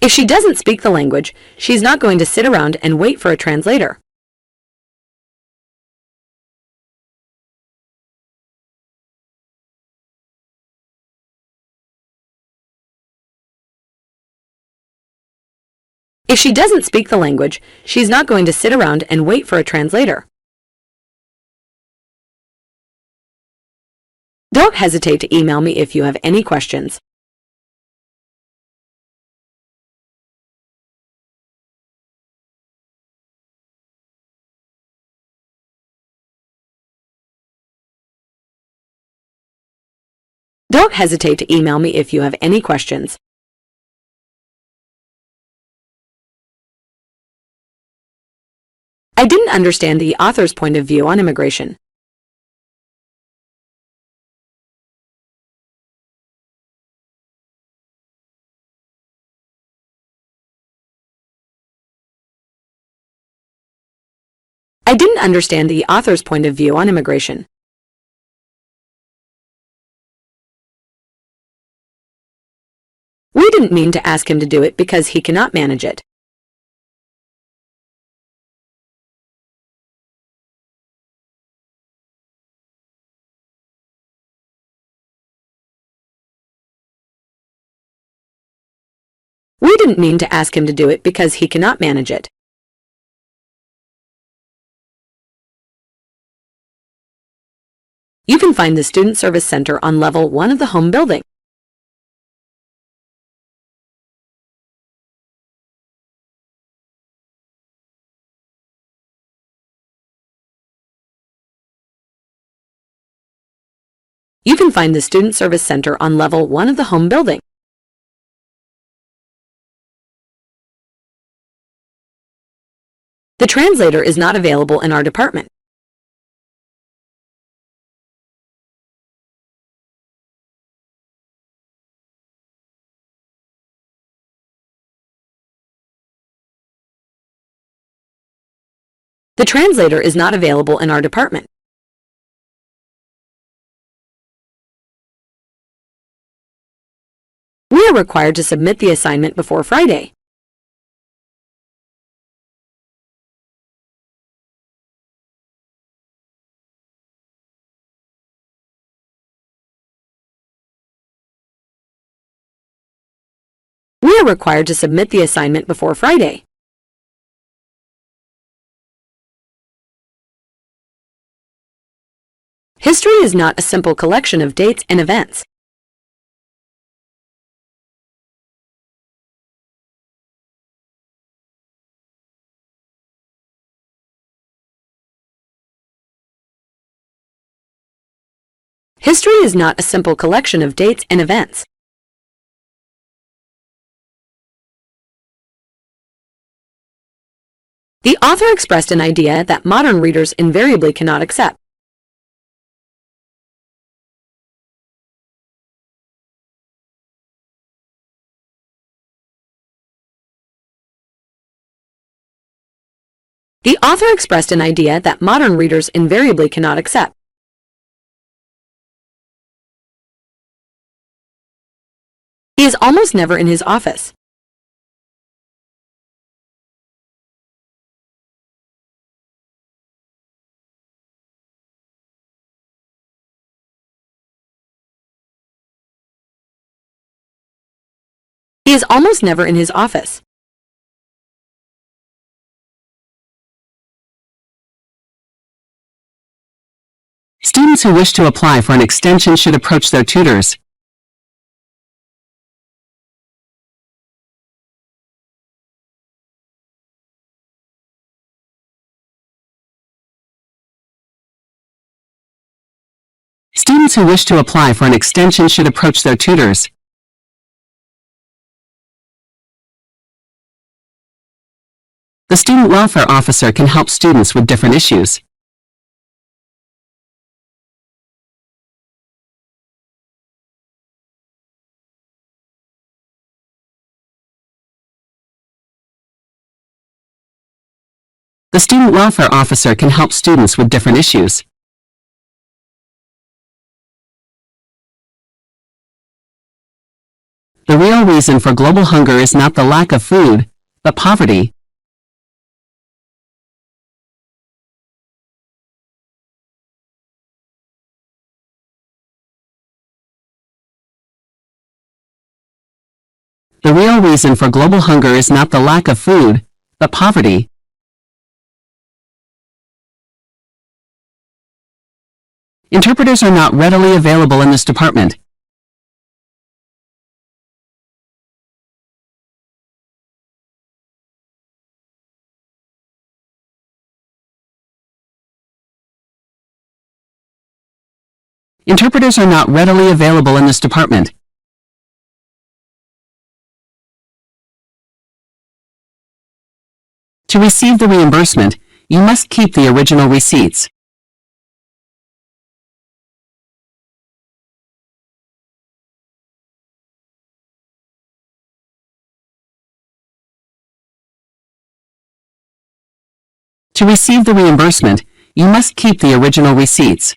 If she doesn't speak the language, she's not going to sit around and wait for a translator. If she doesn't speak the language, she's not going to sit around and wait for a translator. Don't hesitate to email me if you have any questions. Don't hesitate to email me if you have any questions. I didn't understand the author's point of view on immigration. I didn't understand the author's point of view on immigration. We didn't mean to ask him to do it because he cannot manage it. We didn't mean to ask him to do it because he cannot manage it. You can find the Student Service Center on level 1 of the home building. You can find the Student Service Center on level 1 of the home building. The translator is not available in our department. The translator is not available in our department. We are required to submit the assignment before Friday. We are required to submit the assignment before Friday. History is not a simple collection of dates and events. History is not a simple collection of dates and events. The author expressed an idea that modern readers invariably cannot accept. The author expressed an idea that modern readers invariably cannot accept. He is almost never in his office. He is almost never in his office. Students who wish to apply for an extension should approach their tutors. Students who wish to apply for an extension should approach their tutors. The student welfare officer can help students with different issues. The student welfare officer can help students with different issues. The real real reason for global hunger is not the lack of food, but poverty. The real reason for global hunger is not the lack of food, but poverty. Interpreters are not readily available in this department. Interpreters are not readily available in this department. To receive the reimbursement, you must keep the original receipts. To receive the reimbursement, you must keep the original receipts.